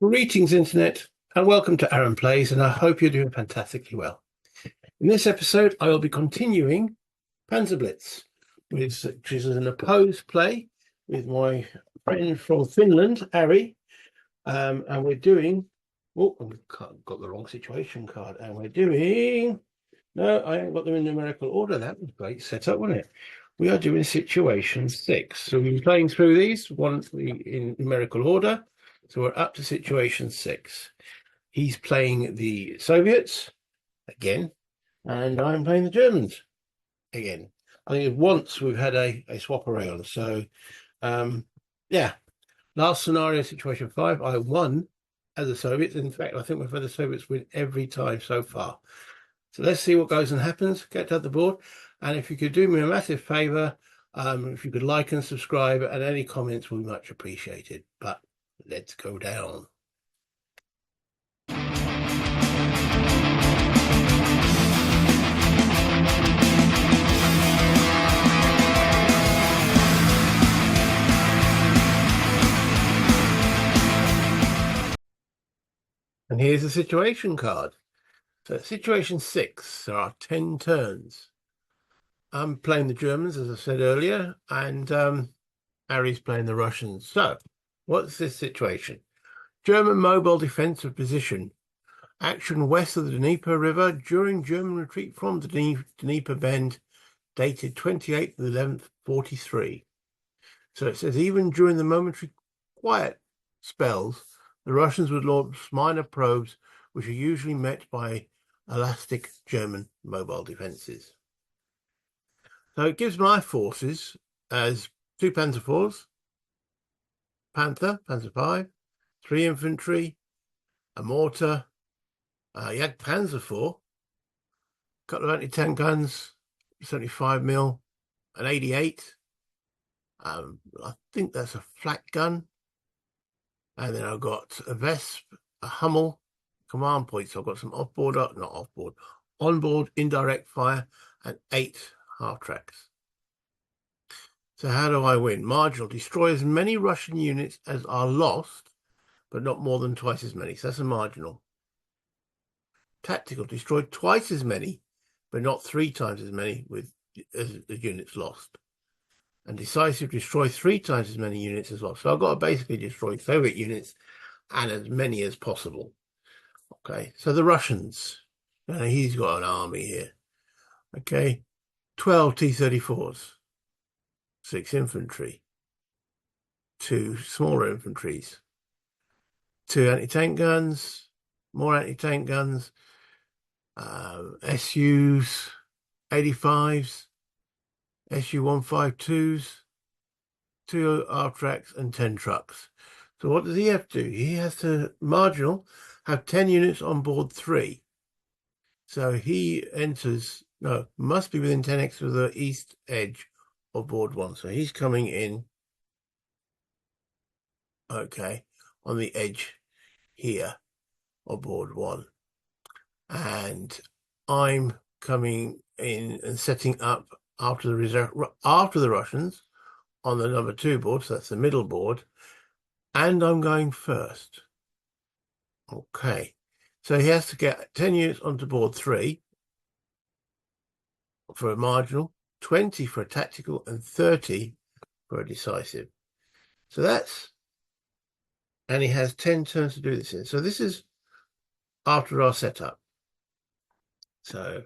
Greetings, Internet, and welcome to Aaron Plays, and I hope you're doing fantastically well. In this episode, I will be continuing PanzerBlitz, which is an opposed play with my friend from Finland, Harri, and we're doing... Oh, I've got the wrong situation card, and we're doing... No, I ain't got them in numerical order. That was great setup, wasn't it? We are doing situation 6. So we've been playing through these, one in numerical order. So we're up to situation 6. He's playing the Soviets again, and I'm playing the Germans again. I think once we've had a swap around. So, yeah. Last scenario, situation 5, I won as the Soviets. In fact, I think we've had the Soviets win every time so far. So let's see what goes and happens. Get to the board. And if you could do me a massive favor, if you could like and subscribe, and any comments will be much appreciated. But let's go down. And here's the situation card. So situation 6, there are 10 turns. I'm playing the Germans, as I said earlier, and Harri's playing the Russians. So, what's this situation? German mobile defensive position. Action west of the Dnieper River during German retreat from the Dnieper Bend, dated 28th of the 11th, 43. So it says, even during the momentary quiet spells, the Russians would launch minor probes, which are usually met by elastic German mobile defenses. So it gives my forces as 2 Panzer IVs, Panzer 5, 3 infantry, a mortar, Panzer IV, a couple of anti-tank guns, 75mm, an 88. I think that's a flak gun. And then I've got a Vesp, a Hummel, command points. So I've got some onboard indirect fire, and 8 half-tracks. So how do I win? Marginal. Destroy as many Russian units as are lost, but not more than twice as many. So that's a marginal. Tactical. Destroy twice as many, but not 3 times as many as the units lost. And decisive. Destroy 3 times as many units as lost. So I've got to basically destroy Soviet units and as many as possible. Okay. So the Russians. He's got an army here. Okay. 12 T-34s. 6 infantry, 2 smaller infantries, 2 anti-tank guns, more anti-tank guns, SUs, 85s, SU-152s, 2 half-tracks, and 10 trucks. So what does he have to do? He has to, marginal, have 10 units on board 3. So he enters, no, must be within 10x of the east edge of board 1. So he's coming in, okay, on the edge here of board 1. And I'm coming in and setting up after the Russians on the number 2 board, so that's the middle board, and I'm going first. Okay, so he has to get 10 units onto board 3 for a marginal, 20 for a tactical, and 30 for a decisive. So that's, and he has 10 turns to do this in. So this is after our setup. So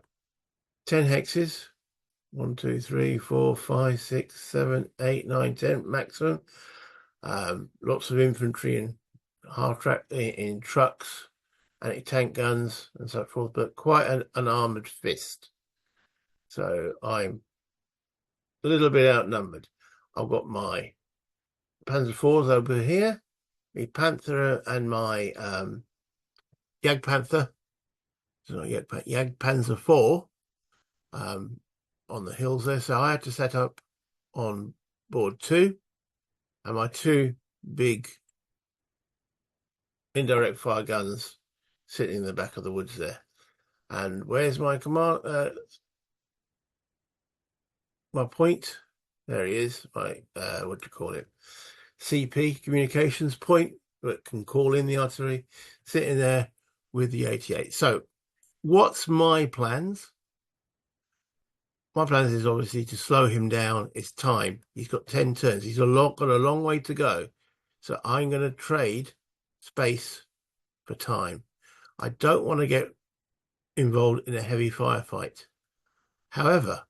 10 hexes, 1, 2, 3, 4, 5, 6, 7, 8, 9, 10 maximum. Lots of infantry and half-track in trucks, anti-tank guns and so forth, but quite an armoured fist. So I'm a little bit outnumbered. I've got my Panzer IVs over here, my Panther and my Jagdpanther, Jagdpanzer IV on the hills there. So I had to set up on board 2, and my 2 big indirect fire guns sitting in the back of the woods there. And where's my command? My point, there he is, my what do you call it, CP, communications point, but can call in the artillery, sitting there with the 88. So what's my plans? My plans is obviously to slow him down. It's time. He's got 10 turns. He's got a long way to go. So I'm going to trade space for time. I don't want to get involved in a heavy firefight. However,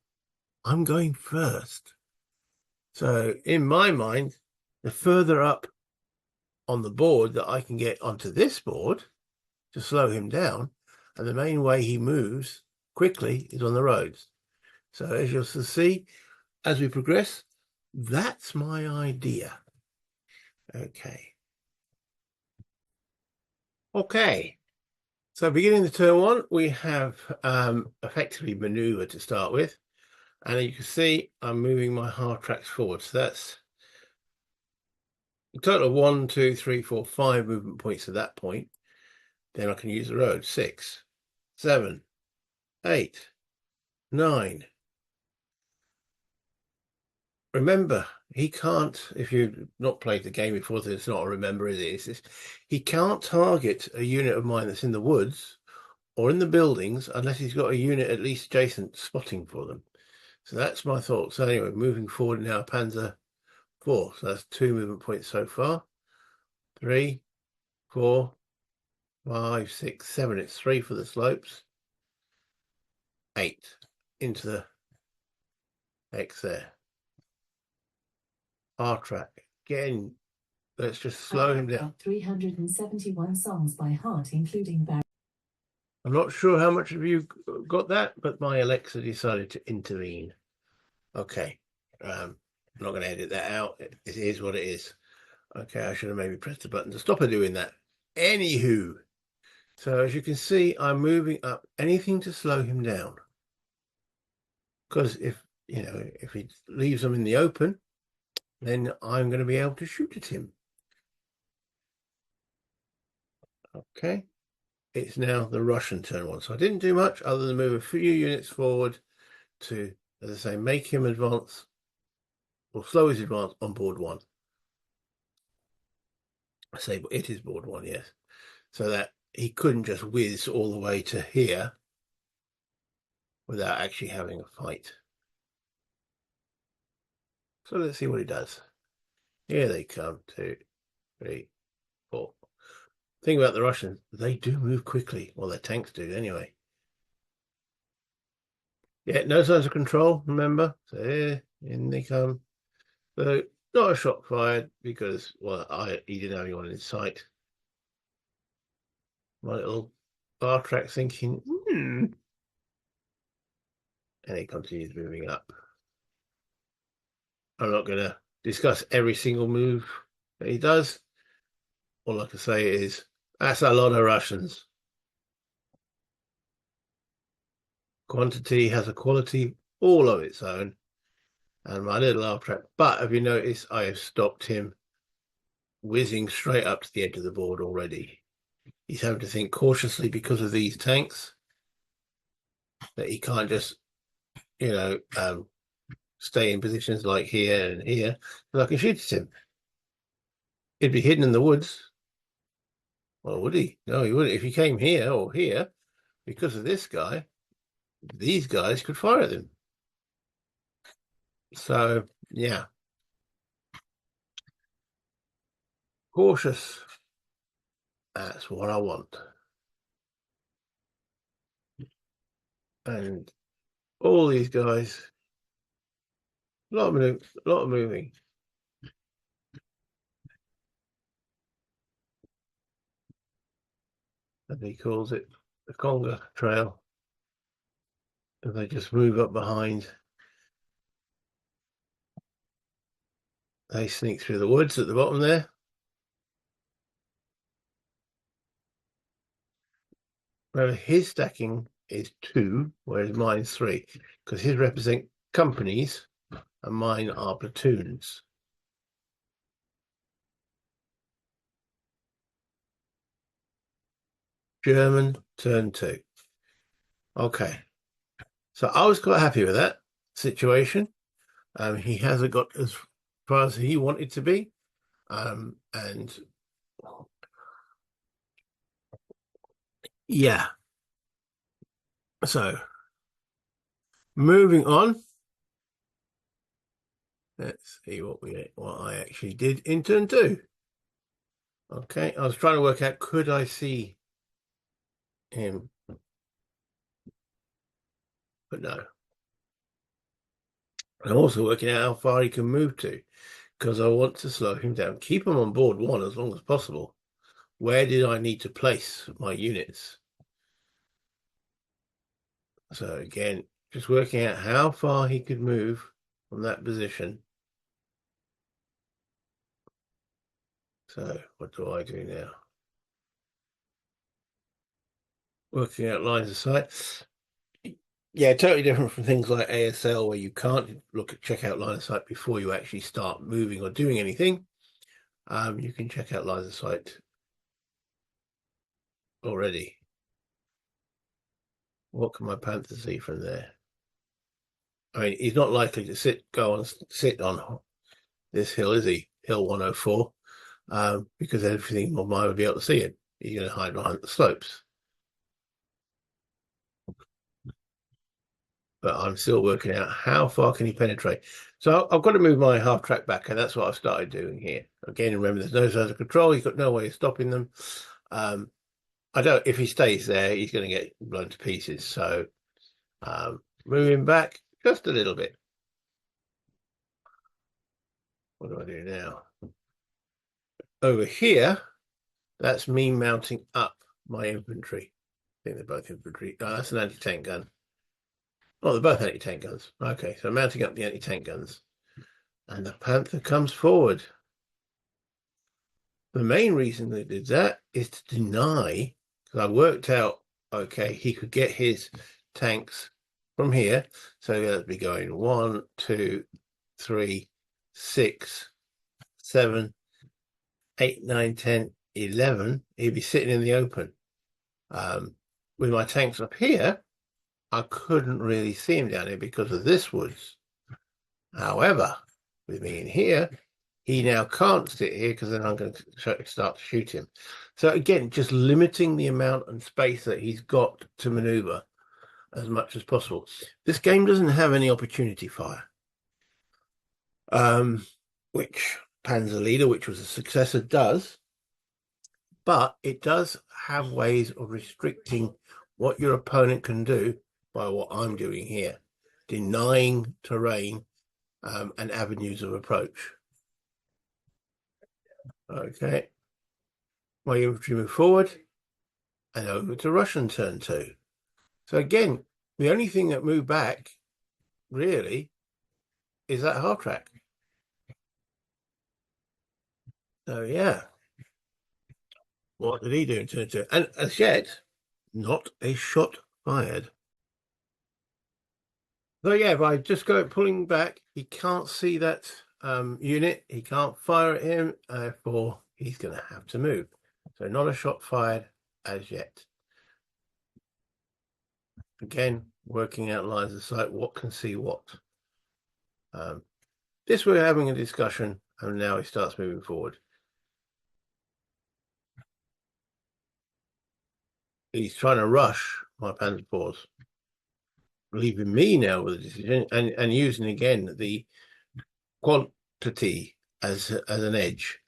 I'm going first. So in my mind, the further up on the board that I can get onto this board to slow him down, and the main way he moves quickly is on the roads. So as you'll see, as we progress, that's my idea. Okay. So beginning the turn one, we have effectively maneuver to start with. And you can see I'm moving my hard tracks forward. So that's a total of 1, 2, 3, 4, 5 movement points at that point. Then I can use the road. 6, 7, 8, 9. Remember, he can't, if you've not played the game before, so it's not a remember, is it? He can't target a unit of mine that's in the woods or in the buildings unless he's got a unit at least adjacent spotting for them. So that's my thought. So anyway, moving forward now, Panzer 4. So that's 2 movement points so far. 3, 4, 5, 6, 7. It's 3 for the slopes. 8 into the X there. R track. Again, let's just slow him down. 371 songs by heart, including Barry. I'm not sure how much of you got that, but my Alexa decided to intervene. Okay. I'm not going to edit that out. It is what it is. Okay, I should have maybe pressed the button to stop her doing that. Anywho, so as you can see, I'm moving up anything to slow him down. Because if he leaves them in the open, then I'm going to be able to shoot at him. Okay. It's now the Russian turn one. So I didn't do much other than move a few units forward to, as I say, make him advance or slow his advance on board 1. I say, but it is board 1, yes. So that he couldn't just whiz all the way to here without actually having a fight. So let's see what he does. Here they come. 2, 3, 4. Thing about the Russians, they do move quickly. Well, their tanks do anyway. Yeah, no signs of control, remember? So here, in they come. So not a shot fired because, well, he didn't have anyone in sight. My little bar track thinking, and he continues moving up. I'm not going to discuss every single move that he does. All I can say is, that's a lot of Russians. Quantity has a quality all of its own. And my little half track. But have you noticed I have stopped him whizzing straight up to the edge of the board already? He's having to think cautiously because of these tanks that he can't just, stay in positions like here and here, because I can shoot at him. He'd be hidden in the woods. Well, would he? No, he wouldn't. If he came here or here, because of this guy, these guys could fire at him. So, yeah. Cautious. That's what I want. And all these guys, a lot of moving. And he calls it the Conga Trail. And they just move up behind. They sneak through the woods at the bottom there. Well, his stacking is 2, whereas mine's 3, because his represent companies and mine are platoons. German turn 2. Okay. So I was quite happy with that situation. He hasn't got as far as he wanted to be. And Yeah. So moving on, let's see what I actually did in turn two. Okay, I was trying to work out, could I see him? But no. I'm also working out how far he can move to, because I want to slow him down, keep him on board one as long as possible. Where did I need to place my units? So again, just working out how far he could move from that position. So what do I do now? Working out lines of sight. Yeah, totally different from things like ASL, where you can't check out line of sight before you actually start moving or doing anything. You can check out lines of sight already. What can my panther see from there? I mean, he's not likely to sit on this hill, is he? Hill 104, because everything on mine would be able to see it. He's going to hide behind the slopes. But I'm still working out how far can he penetrate. So I've got to move my half track back, and that's what I've started doing here. Again, remember, there's no zones of control. He's got no way of stopping them. I don't. If he stays there, he's going to get blown to pieces. So moving back just a little bit. What do I do now? Over here, that's me mounting up my infantry. I think they're both infantry. Oh, that's an anti-tank gun. Oh, they're both anti-tank guns. Okay, so mounting up the anti-tank guns. And the Panther comes forward. The main reason they did that is to deny, because I worked out, okay, he could get his tanks from here. So that'd be going 1, 2, 3, 6, 7, 8, 9, 10, 11. He'd be sitting in the open. With my tanks up here, I couldn't really see him down here because of this woods. However, with me in here, he now can't sit here because then I'm going to start to shoot him. So again, just limiting the amount and space that he's got to maneuver as much as possible. This game doesn't have any opportunity fire, which Panzer Leader, which was a successor, does. But it does have ways of restricting what your opponent can do by what I'm doing here, denying terrain and avenues of approach. Okay, my infantry move forward and over to Russian turn 2. So again, the only thing that moved back really is that half track. So yeah, what did he do in turn 2? And as yet, not a shot fired. So yeah, if I just go pulling back, he can't see that unit. He can't fire at him, therefore he's going to have to move. So not a shot fired as yet. Again, working out lines of sight, what can see what. This we're having a discussion, and now he starts moving forward. He's trying to rush my Panzer Force, leaving me now with a decision, and using again the quantity as an edge.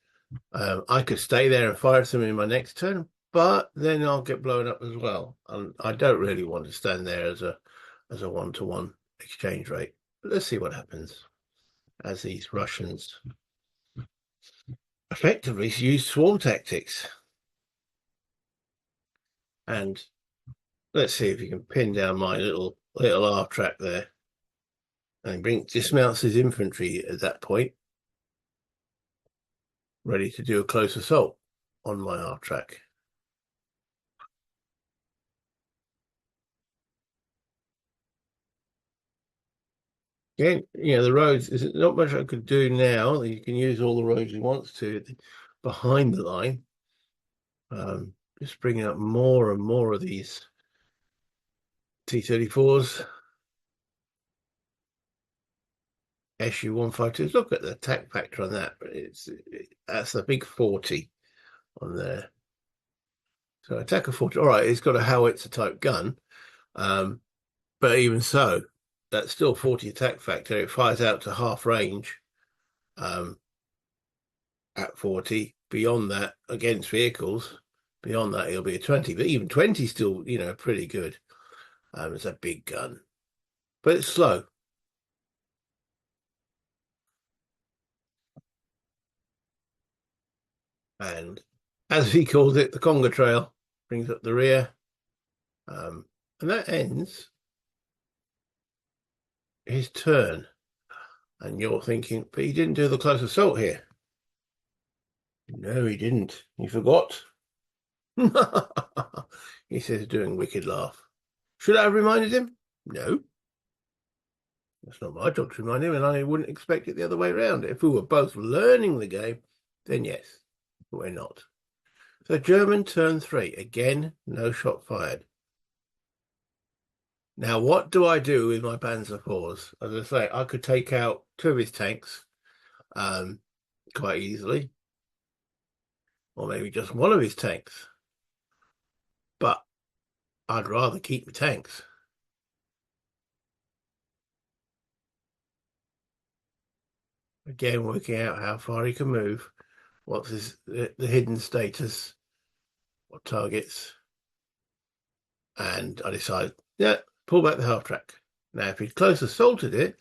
I could stay there and fire some in my next turn, but then I'll get blown up as well. And I don't really want to stand there as a one-to-one exchange rate. But let's see what happens as these Russians effectively use swarm tactics. And let's see if you can pin down my little half track there. And dismounts his infantry at that point, ready to do a close assault on my half track. Again, the roads, there's not much I could do now. You can use all the roads you want to behind the line. Just bringing up more and more of these T-34s. SU-152s. Look at the attack factor on that. But that's a big 40 on there. So attacker 40. All right, it's got a howitzer type gun, but even so, that's still 40 attack factor. It fires out to half range at 40. Beyond that, against vehicles, beyond that, it'll be a 20. But even 20 is still, pretty good. It's a big gun, but it's slow. And as he calls it, the conga trail brings up the rear. And that ends his turn. And you're thinking, but he didn't do the close assault here. No, he didn't. He forgot. He says, doing a wicked laugh. Should I have reminded him? No. That's not my job to remind him, and I wouldn't expect it the other way around. If we were both learning the game, then yes, but we're not. So German turn 3. Again, no shot fired. Now, what do I do with my Panzer IVs? As I say, I could take out 2 of his tanks quite easily, or maybe just 1 of his tanks. But I'd rather keep the tanks. Again, working out how far he can move, what's the hidden status, what targets, and I decided, yeah, pull back the half track. Now, if he'd close assaulted it,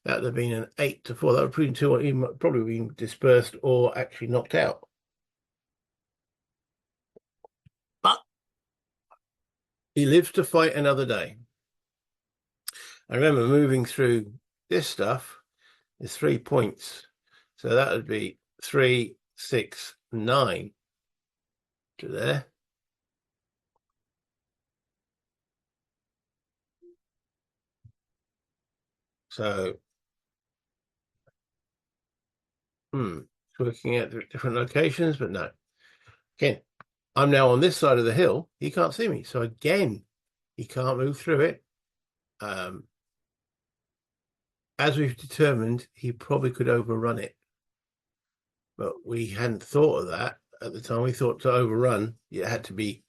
that would have been an 8-4. That would have been 2. He might probably been dispersed or actually knocked out. But he lives to fight another day. I remember moving through this stuff is 3 points. So that would be 3, 6, 9 to there. So, looking at the different locations, but no. Again, I'm now on this side of the hill. He can't see me. So again, he can't move through it. As we've determined, he probably could overrun it. But we hadn't thought of that at the time. We thought to overrun, it had to be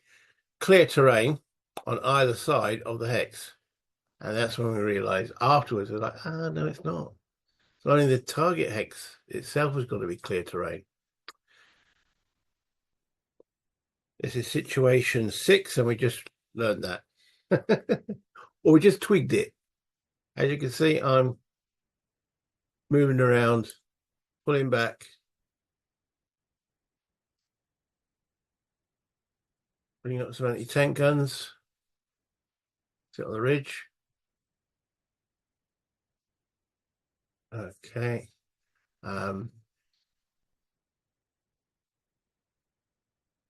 clear terrain on either side of the hex. And that's when we realized afterwards, we're like, no, it's not. It's only the target hex itself has got to be clear terrain. This is situation 6, and we just learned that. Or we just twigged it. As you can see, I'm moving around, pulling back. Bringing up some anti-tank guns. Sit on the ridge. Okay.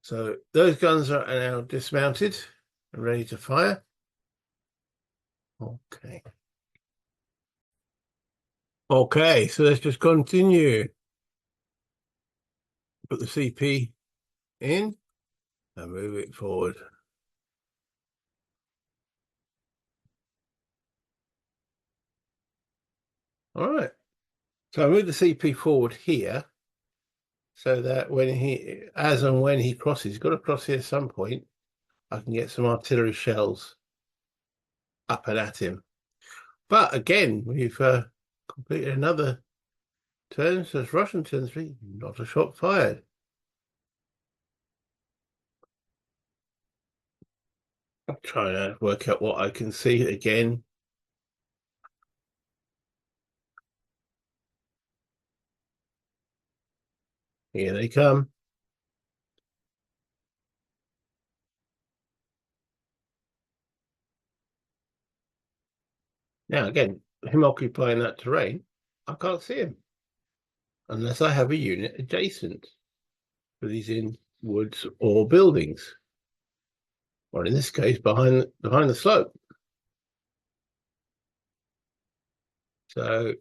So those guns are now dismounted and ready to fire. Okay. Okay, so let's just continue. Put the CP in and move it forward. All right. So I move the CP forward here so that when he crosses, he's got to cross here at some point, I can get some artillery shells up and at him. But again, we've completed another turn. So it's Russian turn 3, not a shot fired. I'm trying to work out what I can see again. Here they come. Now, again, him occupying that terrain, I can't see him unless I have a unit adjacent, but he's in woods or buildings, or in this case, behind the slope. So,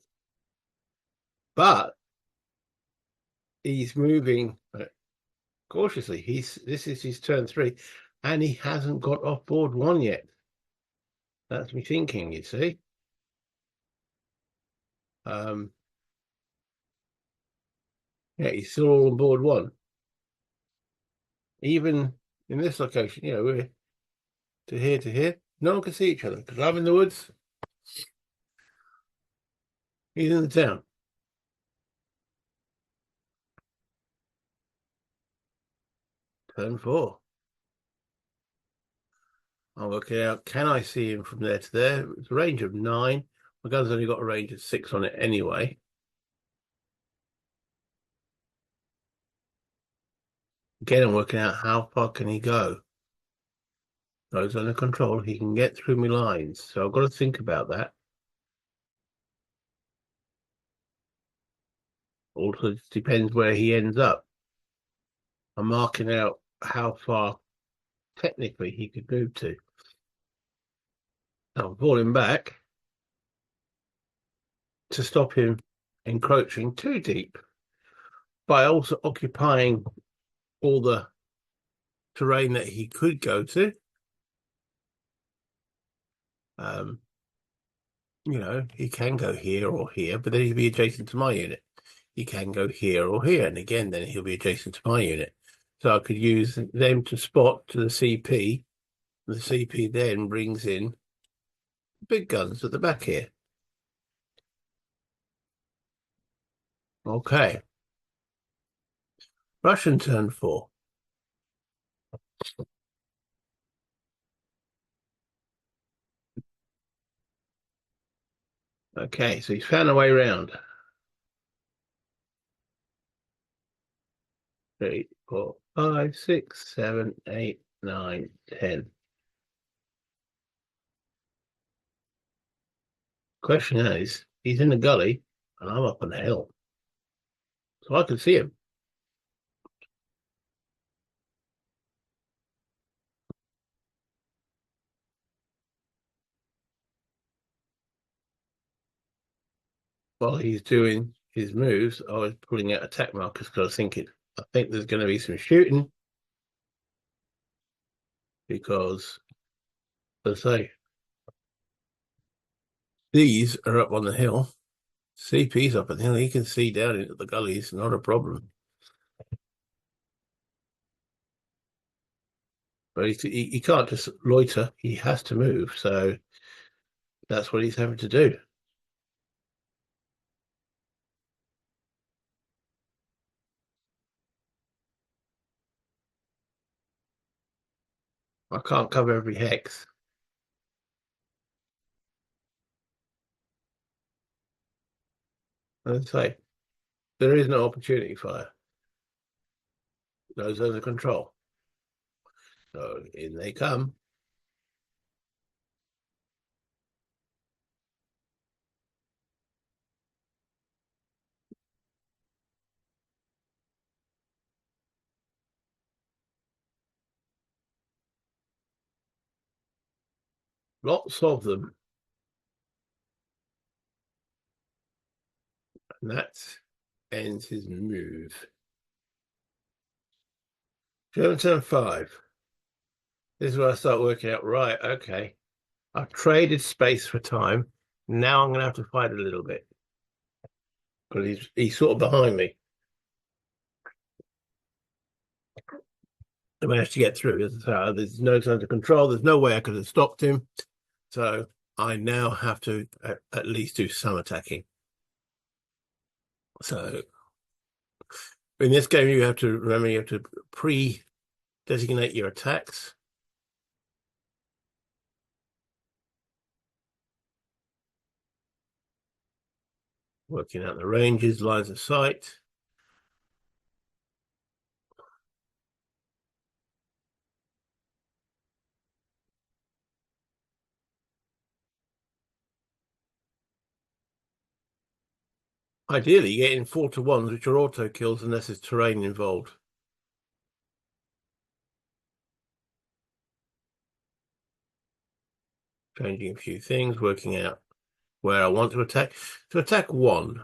but he's moving cautiously. This is his turn 3, and he hasn't got off board 1 yet. That's me thinking, you see. Yeah, he's still all on board 1. Even in this location, we're to here to here. No one can see each other because I'm in the woods. He's in the town. Turn 4. I'm working out, can I see him from there to there? It's a range of 9. My gun's only got a range of 6 on it anyway. Again, I'm working out how far can he go. Those under control, he can get through my lines. So I've got to think about that. Also, it depends where he ends up. I'm marking out how far technically he could move to. I'm falling back to stop him encroaching too deep by also occupying all the terrain that he could go to. He can go here or here, but then he'll be adjacent to my unit. He can go here or here, and again, then he'll be adjacent to my unit. So I could use them to spot to the CP. The CP then brings in big guns at the back here. Okay. Russian turn 4. Okay, so he's found a way around. 3, 4, 5, 6, 7, 8, 9, 10. Question is, he's in the gully and I'm up on the hill. So I can see him. While he's doing his moves, I was pulling out attack markers because I think there's going to be some shooting. Because, as I say, these are up on the hill. CP's up on the hill. He can see down into the gullies, not a problem. But he can't just loiter. He has to move. So that's what he's having to do. I can't cover every hex. As I say, there is no opportunity fire. Those under control. So in they come. Lots of them. And that ends his move. German turn 5. This is where I start working out, right, okay. I've traded space for time. Now I'm going to have to fight a little bit. Because he's sort of behind me. I managed to get through. There's no signs of control. There's no way I could have stopped him. So I now have to at least do some attacking. So in this game, you have to pre-designate your attacks. Working out the ranges, lines of sight. Ideally, getting 4 to 1s, which are auto kills unless there's terrain involved. Changing a few things, working out where I want to attack. To attack 1.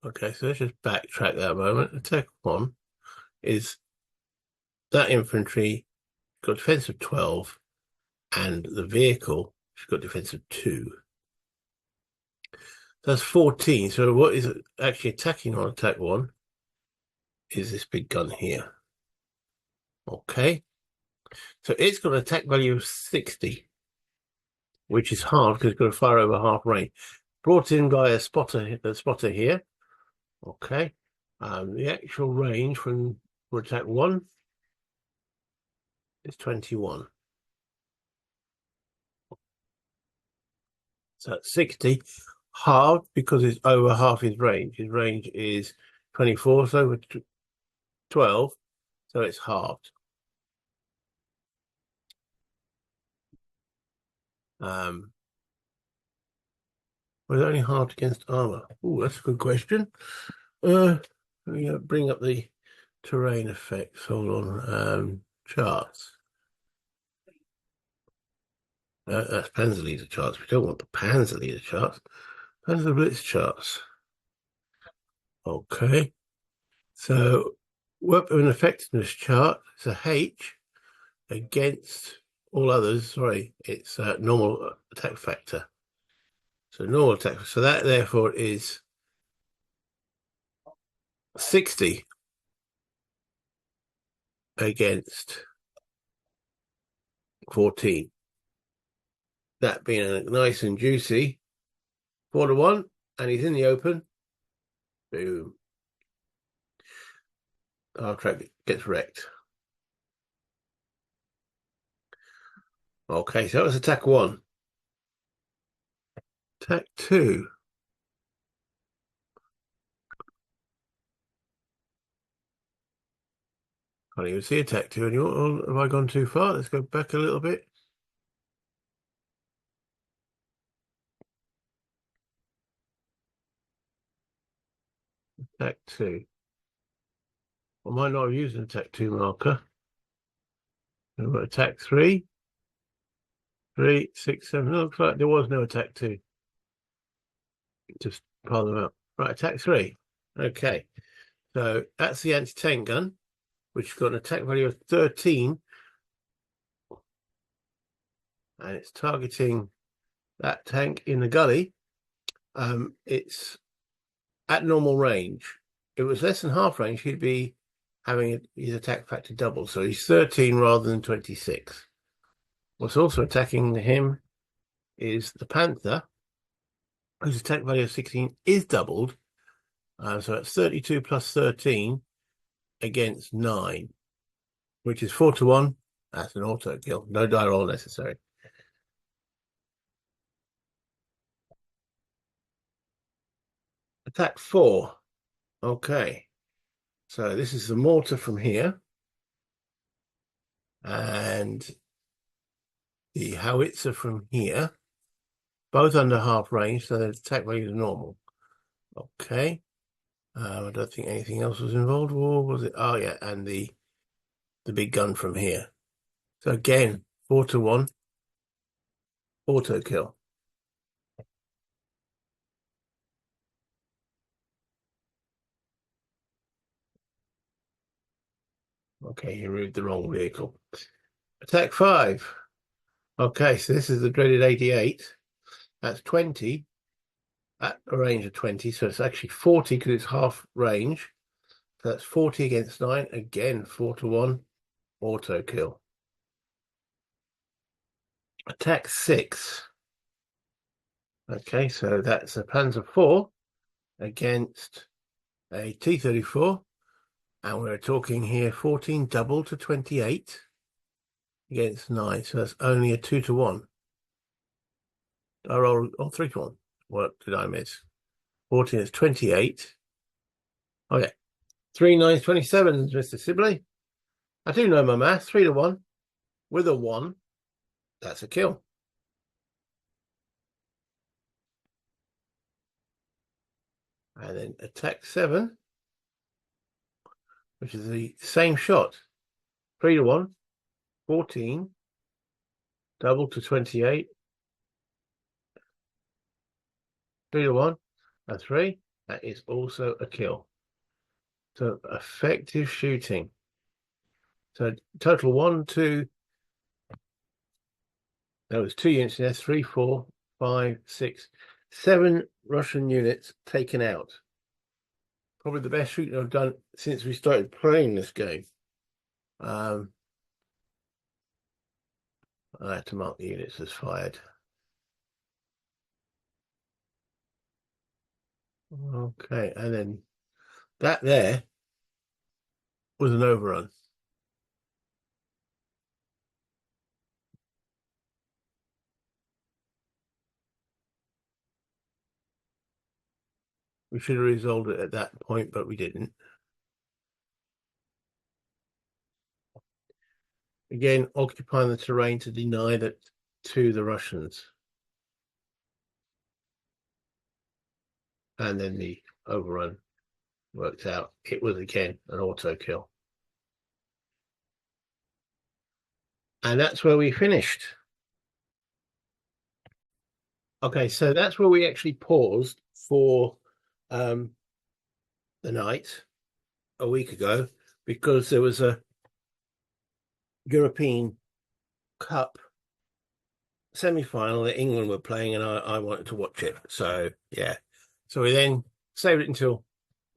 Okay, so let's just backtrack that a moment. Attack 1 is that infantry got defense of 12, and the vehicle has got defense of 2. That's 14. So what is actually attacking on attack 1 is this big gun here. Okay. So it's got an attack value of 60, which is hard because it's got to fire over half range. Brought in by a spotter here. Okay. The actual range for attack 1 is 21. So that's 60, halved because it's over half his range. His range is 24, so over 12, so it's halved. Was it only halved against armor? Oh, that's a good question. Let me bring up the terrain effects. Hold on. Charts. That's PanzerLeader charts. We don't want the PanzerLeader charts. PanzerBlitz charts. Okay. So weapon effectiveness chart. It's a H against all others. Sorry, it's normal attack factor. So normal attack. So that therefore is 60 against 14. That being a nice and juicy 4-1, and he's in the open. Boom. Our track gets wrecked. Okay, so that was attack 1. Attack 2. Can't even see attack 2 anymore. Have I gone too far? Let's go back a little bit. Attack 2. I might not have used an attack 2 marker. We've got attack 3. 3, 6, 7. Looks like there was no attack 2. Just pile them out. Right, attack 3. Okay. So that's the anti-tank gun, which has got an attack value of 13. And it's targeting that tank in the gully. It's at normal range. If it was less than half range, he'd be having his attack factor double. So he's 13 rather than 26. What's also attacking him is the Panther, whose attack value of 16 is doubled. So it's 32 plus 13 against 9, which is 4-1. That's an auto kill. No die roll necessary. Attack 4. Okay. So this is the mortar from here. And the howitzer from here. Both under half range, so the attack value is normal. Okay. I don't think anything else was involved, or was it? Oh yeah, and the big gun from here. So again, 4-1, auto kill. Okay, you moved the wrong vehicle. Attack 5. Okay, so this is the dreaded 88. That's 20 at a range of 20, so it's actually 40 because it's half range. So that's 40 against 9. Again, 4-1, auto kill. Attack 6. Okay, so that's a Panzer 4 against a T-34. And we're talking here 14 double to 28 against 9. So that's only a 2-1. I roll 3-1. What did I miss? 14 is 28. Okay. 3 9 27, Mr. Sibley. I do know my math. 3-1 with a 1. That's a kill. And then attack 7, which is the same shot. 3-1, 14, double to 28. 3-1, a 3. That is also a kill. So effective shooting. So total 1, 2. There was 2 units there. 3, 4, 5, 6, 7 Russian units taken out. Probably the best shooting I've done since we started playing this game. I had to mark the units as fired. Okay, and then that there was an overrun. We should have resolved it at that point, but we didn't. Again, occupying the terrain to deny that to the Russians. And then the overrun worked out. It was again an auto kill. And that's where we finished. Okay, so that's where we actually paused for the night a week ago, because there was a European Cup semi-final that England were playing, and I wanted to watch it. So yeah, so we then saved it until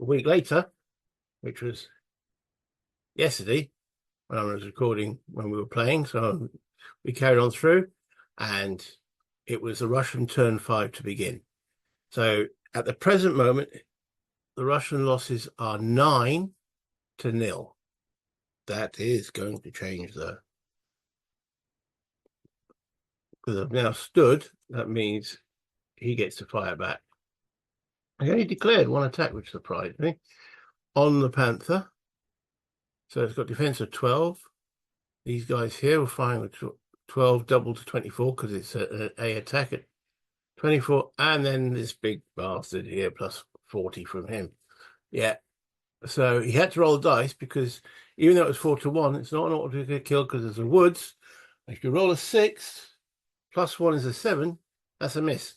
a week later, which was yesterday when I was recording when we were playing. So we carried on through, and it was the Russian turn 5 to begin. So at the present moment, the Russian losses are 9-0. That is going to change though, because I've now stood. That means he gets to fire back. I only declared one attack, which surprised me, on the Panther. So it's got defense of 12. These guys here were firing with 12 double to 24 because it's a attack at 24, and then this big bastard here plus 40 from him. Yeah, so he had to roll the dice, because even though it was 4-1, it's not an auto kill because there's a woods. If you roll a 6 plus 1 is a 7, that's a miss.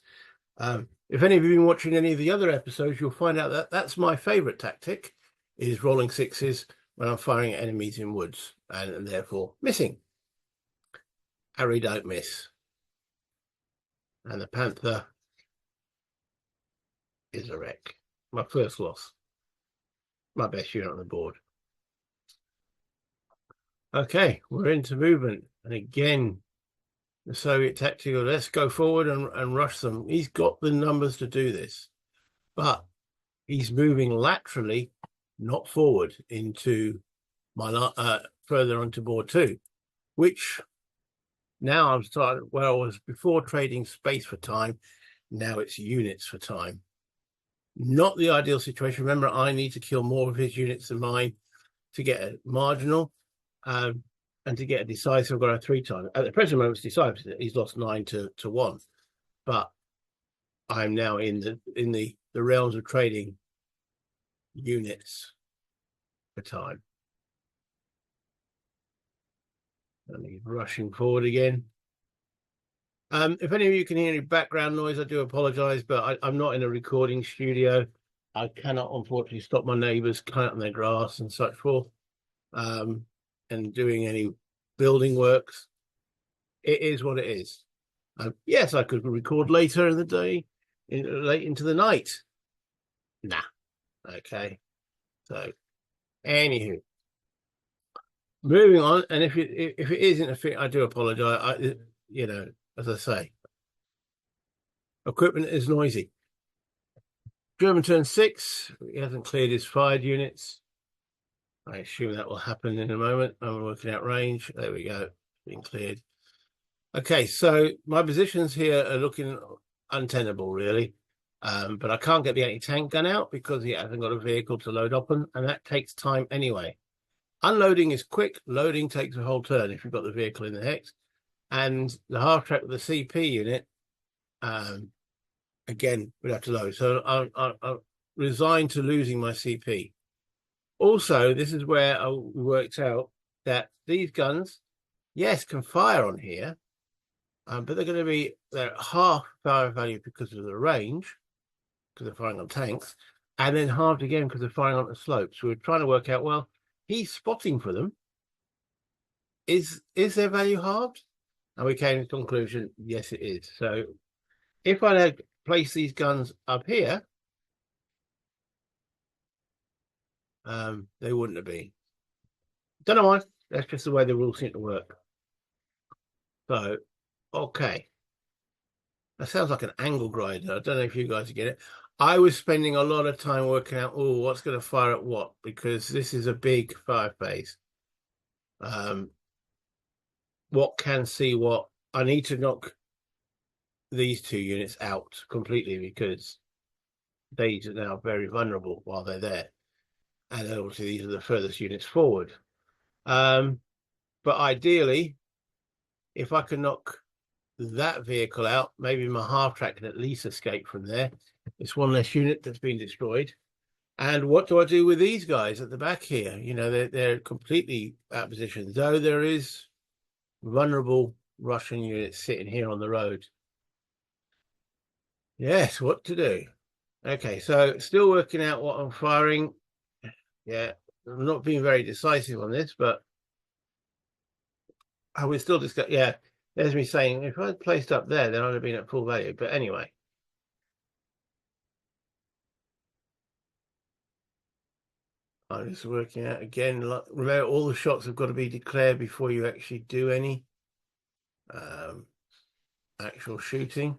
If any of you have been watching any of the other episodes, you'll find out that that's my favorite tactic, is rolling 6s when I'm firing at enemies in woods, and therefore missing. Harri don't miss. And the Panther is a wreck. My first loss. My best unit on the board. Okay, we're into movement. And again, the Soviet tactic of let's go forward and rush them. He's got the numbers to do this, but he's moving laterally, not forward into my further onto board 2, which now I'm starting, well, it was before trading space for time. Now it's units for time. Not the ideal situation. Remember, I need to kill more of his units than mine to get a marginal, and to get a decisive. I've got a 3 time. At the present moment, it's decisive. He's lost 9-1, but I'm now in the realms of trading units for time. And he's rushing forward again. If any of you can hear any background noise, I do apologize, but I'm not in a recording studio. I cannot, unfortunately, stop my neighbors cutting their grass and such forth, and doing any building works. It is what it is. Yes, I could record later in the day, late into the night. Nah. Okay. So, anywho, moving on. And if it isn't a fit, I do apologize. As I say, equipment is noisy. German turn 6. He hasn't cleared his fired units. I assume that will happen in a moment. I'm working out range. There we go. Being cleared. Okay, so my positions here are looking untenable, really. But I can't get the anti-tank gun out because he hasn't got a vehicle to load up on, and that takes time anyway. Unloading is quick. Loading takes a whole turn if you've got the vehicle in the hex. And the half track with the CP unit, again, we'd have to load. So I'm resigned to losing my CP. Also, this is where I worked out that these guns, yes, can fire on here, but they're going to be they're half fire value because of the range, because they're firing on tanks, and then halved again because they're firing on the slope. So we're trying to work out, well, he's spotting for them. Is their value halved? And we came to the conclusion, yes, it is. So if I had placed these guns up here, they wouldn't have been. Don't know why. That's just the way the rules seem to work. So, okay. That sounds like an angle grinder. I don't know if you guys get it. I was spending a lot of time working out, oh, what's going to fire at what, because this is a big fire phase. What can see what? I need to knock these two units out completely because these are now very vulnerable while they're there. And then obviously these are the furthest units forward. But ideally, if I can knock that vehicle out, maybe my half track can at least escape from there. It's one less unit that's been destroyed. And what do I do with these guys at the back here? You know, they're completely out of position, though there is vulnerable Russian units sitting here on the road. Yes, what to do? Okay, so still working out what I'm firing. Yeah, I'm not being very decisive on this, but I will still discuss. Yeah, there's me saying if I'd placed up there, then I'd have been at full value. But anyway. I'm just working out again. Remember, all the shots have got to be declared before you actually do any actual shooting.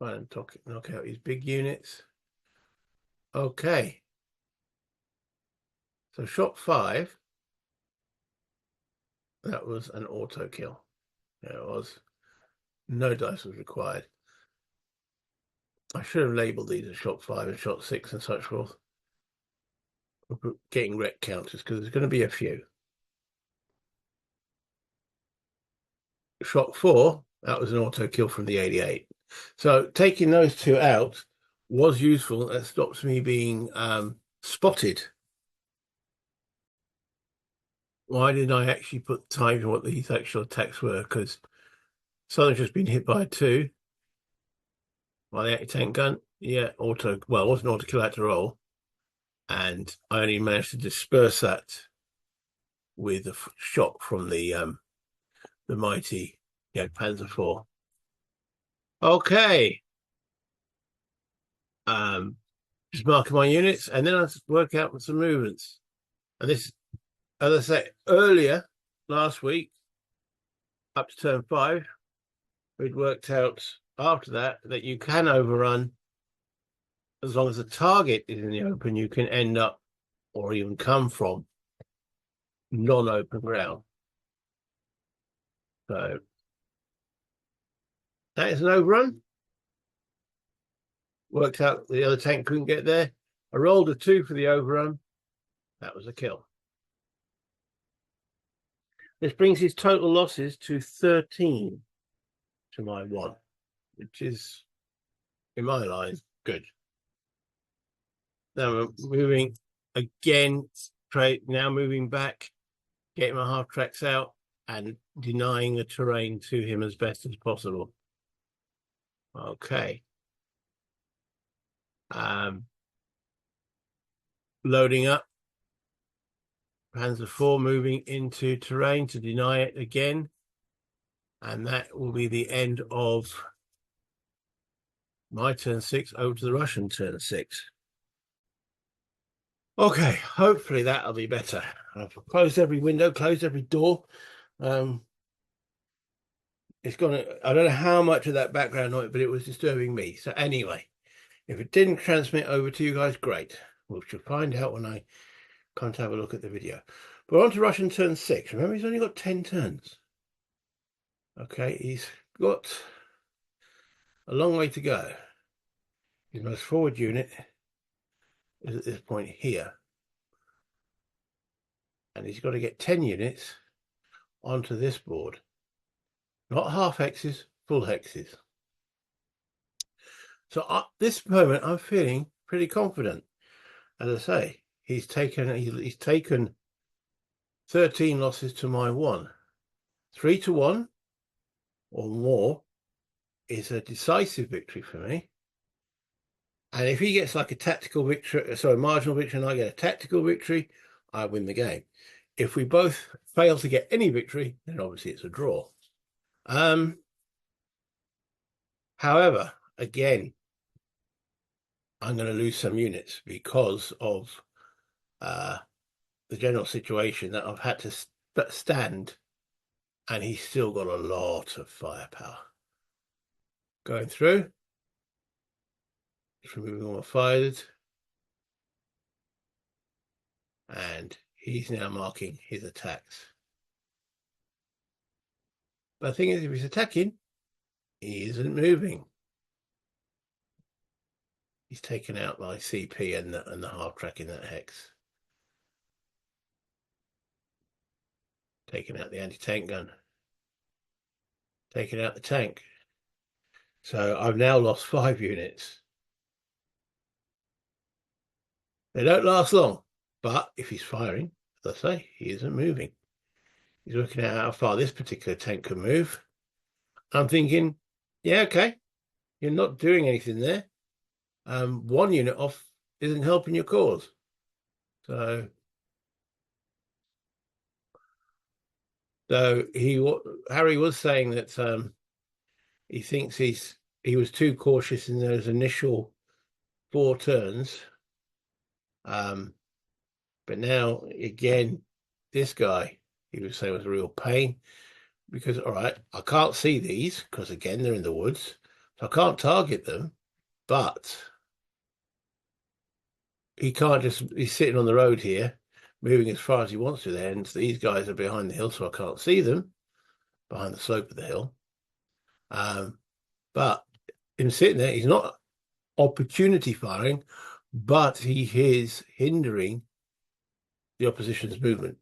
Try and knock out these big units. Okay. So shot 5. That was an auto kill. There it was. No dice was required. I should have labeled these as shot 5 and shot 6 and such forth. Getting wreck counters because there's going to be a few. Shot 4, that was an auto kill from the 88. So taking those two out was useful. That stops me being spotted. Why didn't I actually put time to what these actual attacks were? Because Southern's just been hit by a 2. By the anti-tank gun. Yeah, auto. Well, it wasn't auto kill, I had to roll. And I only managed to disperse that with a shot from the mighty Panzer IV. Okay. Just marking my units, and then I work out some movements. And this, as I say earlier, last week, up to turn 5, we'd worked out after that you can overrun as long as the target is in the open. You can end up or even come from non-open ground. So that is an overrun. Worked out the other tank couldn't get there. I rolled a 2 for the overrun. That was a kill. This brings his total losses to 13 to my 1, which is, in my line, good. Now we're moving again, now moving back, getting my half tracks out and denying the terrain to him as best as possible. Okay. Loading up. Panzer IV moving into terrain to deny it again. And that will be the end of my turn 6 over to the Russian turn 6. Okay, hopefully that'll be better. I've closed every window, closed every door. It's gonna, I don't know how much of that background noise, but it was disturbing me. So anyway, if it didn't transmit over to you guys, great. We shall find out when I come to have a look at the video. But on to Russian turn 6. Remember, he's only got 10 turns. Okay, he's got a long way to go. His most forward unit is at this point here. And he's got to get 10 units onto this board. Not half hexes, full hexes. So at this moment, I'm feeling pretty confident. As I say, he's taken 13 losses to my 1. 3 to 1 or more is a decisive victory for me. And if he gets like a tactical victory, sorry, marginal victory, and I get a tactical victory, I win the game. If we both fail to get any victory, then obviously it's a draw. How However, again, I'm going to lose some units because of the general situation that I've had to stand, and he's still got a lot of firepower. Going through, just removing all my fires, and he's now marking his attacks. But the thing is, if he's attacking, he isn't moving. He's taken out my CP and the half track in that hex. Taking out the anti-tank gun. Taking out the tank. So I've now lost 5 units. They don't last long, but if he's firing, as I say, he isn't moving. He's looking at how far this particular tank can move. I'm thinking, yeah, okay, you're not doing anything there. 1 unit off isn't helping your cause. So Harri was saying that he thinks he was too cautious in those initial 4 turns. But now again, this guy, he was saying, was a real pain because, all right, I can't see these because again they're in the woods, so I can't target them. But he can't he's sitting on the road here, moving as far as he wants to there, and these guys are behind the hill, so I can't see them behind the slope of the hill. But him sitting there, he's not opportunity firing, but he is hindering the opposition's movement.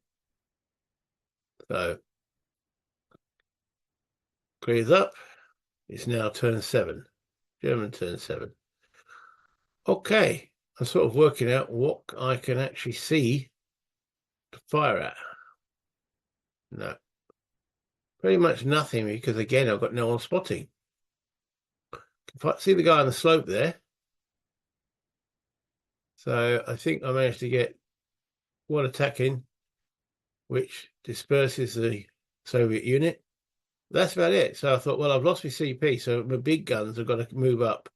So clears up. It's now turn 7. German turn 7. Okay, I'm sort of working out what I can actually see to fire at. No, pretty much nothing, because again I've got no one spotting. If I see the guy on the slope there, so I think I managed to get 1 attack in, which disperses the Soviet unit. That's about it. So I thought, well, I've lost my CP, so my big guns have got to move up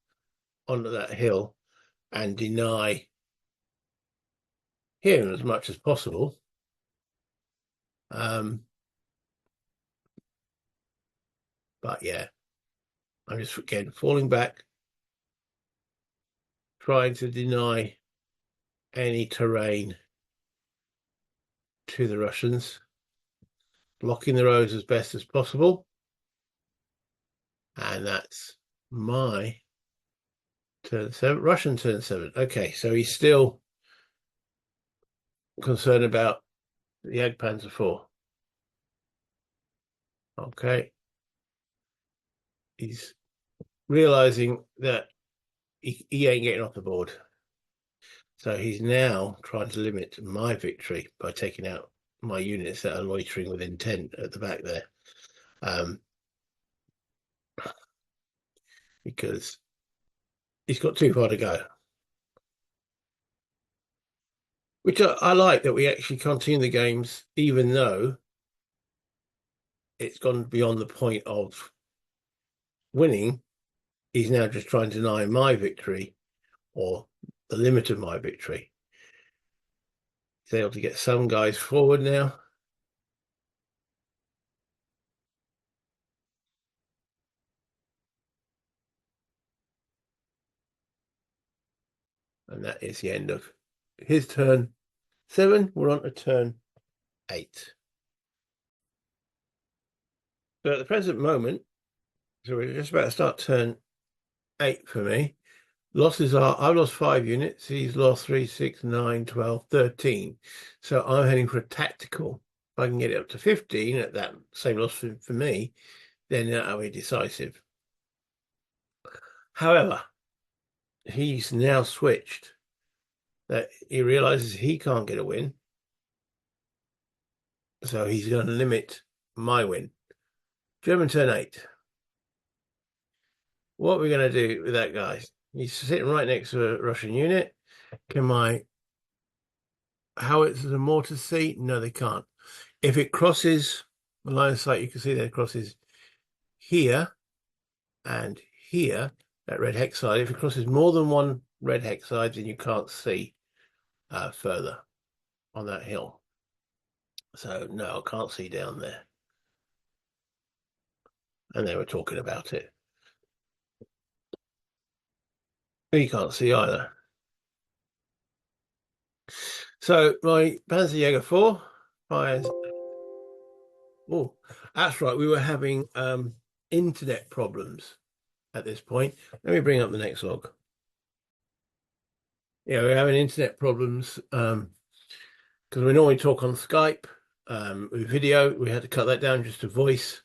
onto that hill and deny him as much as possible. But yeah, I'm just again falling back, trying to deny any terrain to the Russians, blocking the roads as best as possible. And that's my turn 7, Russian turn 7. Okay, so he's still concerned about the Panzer IV. Okay. He's realizing that he ain't getting off the board. So he's now trying to limit my victory by taking out my units that are loitering with intent at the back there. Because he's got too far to go. Which I like, that we actually continue the games, even though it's gone beyond the point of winning. He's now just trying to deny my victory, or the limit of my victory. He's able to get some guys forward now. And that is the end of his turn 7. We're on to turn 8. So at the present moment, so we're just about to start turn 8 for me. Losses are, I've lost 5 units. He's lost 3, 6, 9, 12, 13. So I'm heading for a tactical. If I can get it up to 15 at that same loss for me, then that'll be decisive. However, he's now switched, that he realizes he can't get a win. So he's going to limit my win. German turn 8. What are we going to do with that guy? He's sitting right next to a Russian unit. Can my howitzers and mortars see? No, they can't. If it crosses the line of sight, you can see that it crosses here, And here, that red hex side, if it crosses more than one red hex side, then you can't see further on that hill. So no, I can't see down there. And they were talking about it. You can't see either. So my Panzerjäger 4 fires. Oh, that's right. We were having internet problems at this point. Let me bring up the next log. Yeah, we're having internet problems because we normally talk on Skype with video. We had to cut that down just to voice.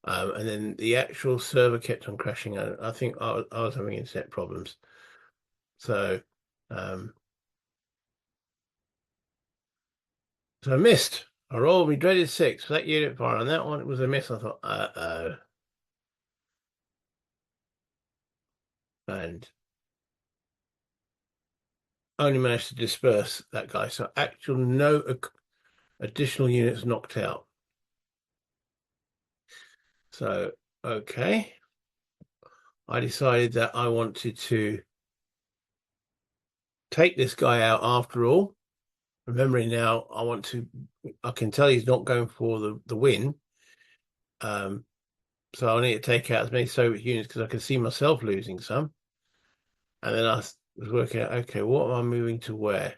And then the actual server kept on crashing. I think I was having internet problems. So I missed. I rolled me dreaded 6 for that unit fire. On that one, it was a miss. I thought, uh-oh. And only managed to disperse that guy. So actual no additional units knocked out. So, okay. I decided that I wanted to take this guy out after all. Remembering now, I can tell he's not going for the win. So I need to take out as many Soviet units because I can see myself losing some. And then I was working out, okay, what am I moving to where?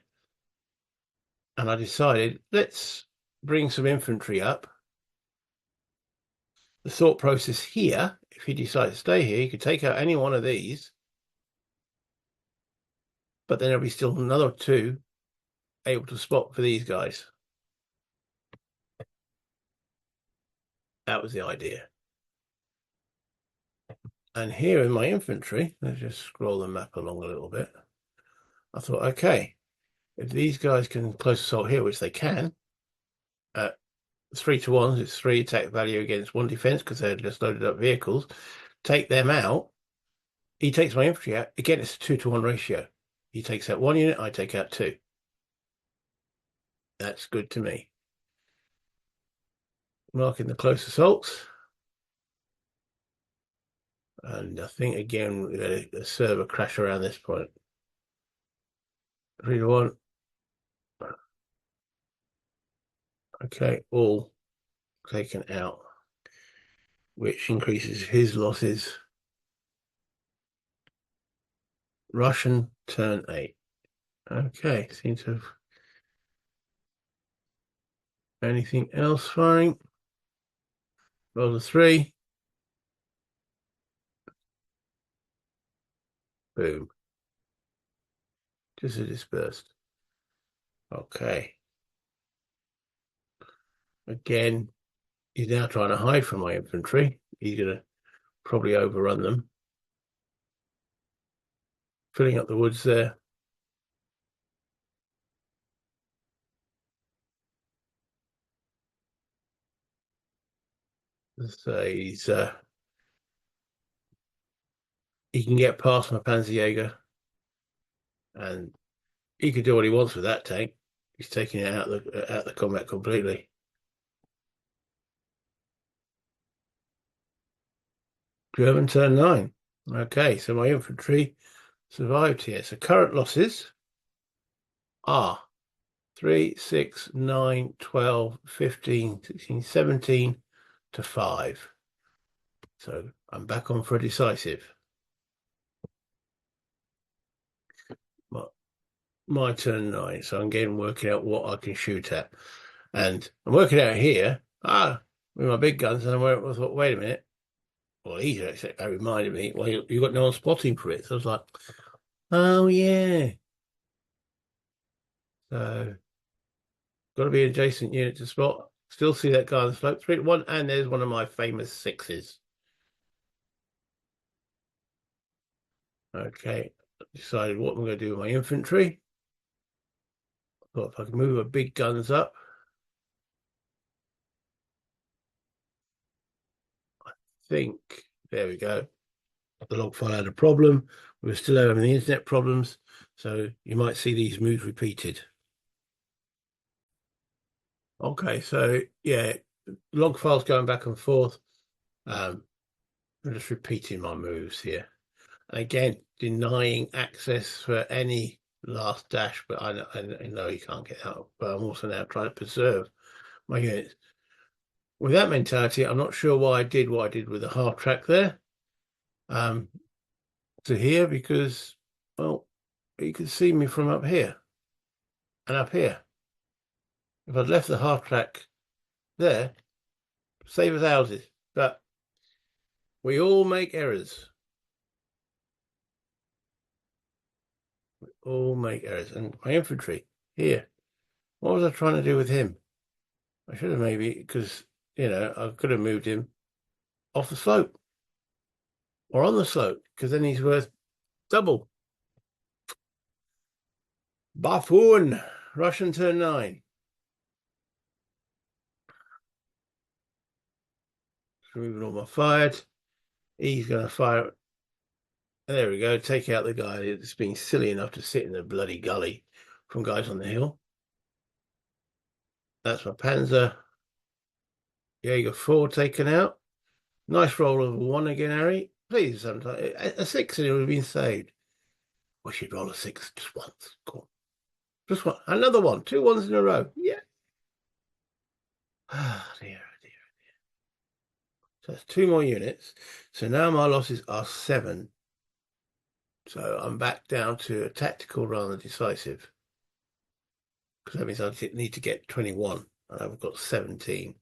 And I decided, let's bring some infantry up. The thought process here, if you decide to stay here, you could take out any one of these, but then there'll be still another 2 able to spot for these guys. That was the idea. And here in my infantry, let's just scroll the map along a little bit. I thought, okay, if these guys can close assault here, which they can, 3 to 1, it's 3 attack value against 1 defense because they're just loaded up vehicles. Take them out. He takes my infantry out. Again, it's a 2 to 1 ratio. He takes out 1 unit, I take out 2. That's good to me. Marking the close assaults. And I think, again, we had a server crash around this point. 3 to 1. Okay, all taken out, which increases his losses. Russian turn 8. Okay, seems to have anything else firing. Roll a 3. Boom. Just a dispersed. Okay. Again, he's now trying to hide from my infantry. He's going to probably overrun them. Filling up the woods there. So he can get past my Panzerjäger, and he can do what he wants with that tank. He's taking it out of the combat completely. German turn 9. Okay, so my infantry survived here. So current losses are 3, 6, 9, 12, 15, 16, 17 to 5. So I'm back on for a decisive. My turn 9. So I'm getting working out what I can shoot at. And I'm working out here, with my big guns, and I thought, wait a minute. Well, that reminded me, well, you got no one spotting for it. So I was like, oh, yeah. So, got to be an adjacent unit to spot. Still see that guy on the slope. 3 to 1, and there's one of my famous 6s. Okay, decided what I'm going to do with my infantry. Thought if I can move my big guns up. I think, there we go. The log file had a problem. We were still having the internet problems. So you might see these moves repeated. Okay, so yeah, log files going back and forth. The I'm just repeating my moves here. And again, denying access for any last dash, but I know he can't get out. But I'm also now trying to preserve my units. With that mentality, I'm not sure why I did what I did with the half track there to here, because, well, you can see me from up here and up here. If I'd left the half track there, save us houses. But we all make errors. We all make errors. And my infantry here, what was I trying to do with him? I should have maybe, because, you know, I could have moved him off the slope or on the slope, because then he's worth double. Buffoon, Russian turn 9. Moving all my fired. He's going to fire. There we go. Take out the guy that's being silly enough to sit in the bloody gully from guys on the hill. That's my Panzer. Jaeger 4 taken out. Nice roll of a 1 again, Harri. Please, sometime a 6 and it would have been saved. Wish you'd roll a 6 just once. Cool. Just one. Another one. 2 1s in a row. Yeah. Ah, dear. So that's 2 more units. So now my losses are 7. So I'm back down to a tactical rather than decisive. Because that means I need to get 21. And I've got 17.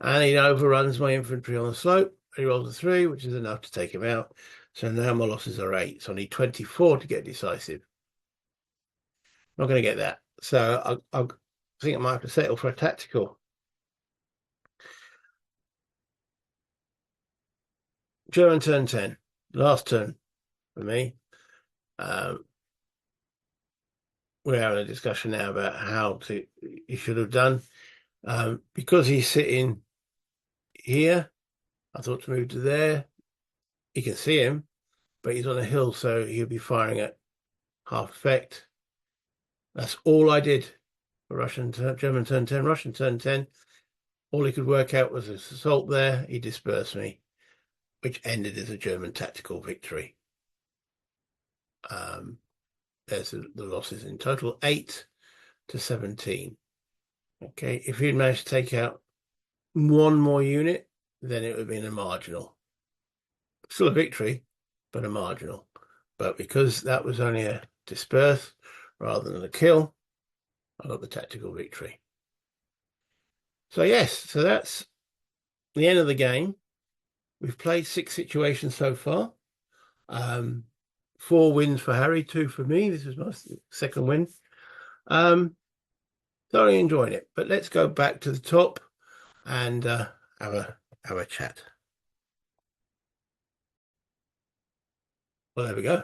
And he overruns my infantry on the slope. He rolls a 3, which is enough to take him out. So now my losses are 8. So I need 24 to get decisive. Not going to get that. So I think I might have to settle for a tactical. German turn 10. Last turn for me. We're having a discussion now about how he should have done. Because he's sitting here, I thought to move to there. You can see him, but he's on a hill, so he'll be firing at half effect. That's all I did for German turn 10. Russian turn 10. All he could work out was his assault there. He dispersed me, which ended as a German tactical victory. There's the losses in total, 8 to 17. Okay, if he'd managed to take out 1 more unit, then it would have been a marginal. Still a victory, but a marginal. But because that was only a disperse rather than a kill, I got the tactical victory. So yes, so that's the end of the game. We've played 6 situations so far. 4 wins for Harri, 2 for me. This is my second win. Thoroughly enjoying it. But let's go back to the top and have a chat. Well, there we go.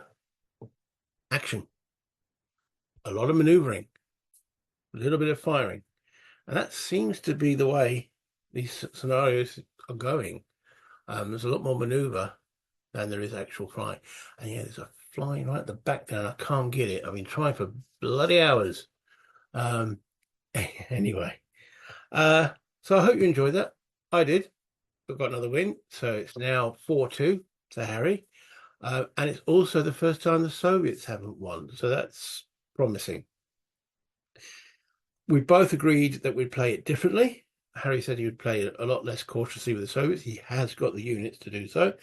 Action. A lot of maneuvering. A little bit of firing. And that seems to be the way these scenarios are going. There's a lot more maneuver than there is actual flying. And yeah, there's a flying right at the back there, and I can't get it. I've been trying for bloody hours. Anyway, so I hope you enjoyed that. I did. We've got another win, so it's now 4-2 to Harri. And it's also the first time the Soviets haven't won, so that's promising. We both agreed that we'd play it differently. Harri said he would play it a lot less cautiously with the Soviets. He has got the units to do so.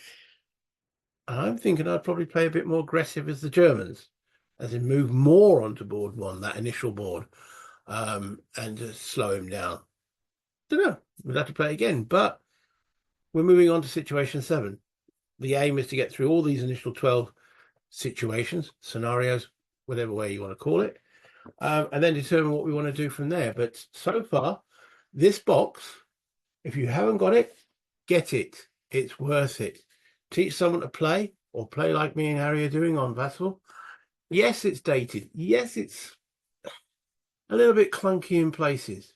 I'm thinking I'd probably play a bit more aggressive as the Germans, as in move more onto board 1, that initial board, and just slow him down. Don't know. We'll have to play again, but we're moving on to situation 7. The aim is to get through all these initial 12 situations, scenarios, whatever way you want to call it, and then determine what we want to do from there. But so far, this box, if you haven't got it, get it. It's worth it. Teach someone to play, or play like me and Harri are doing on Vassal. Yes, it's dated. Yes, it's a little bit clunky in places.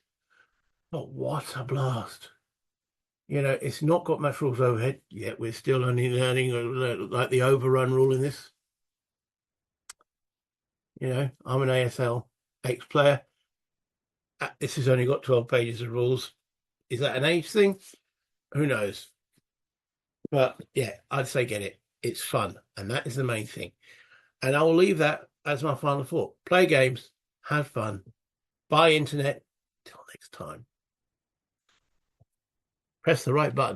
But what a blast. You know, it's not got much rules overhead yet. We're still only learning like the overrun rule in this. You know, I'm an ASL ex-player. This has only got 12 pages of rules. Is that an age thing? Who knows? But yeah, I'd say get it. It's fun, and that is the main thing. And I'll leave that as my final thought. Play games, have fun, buy internet. Till next time. Press the right button.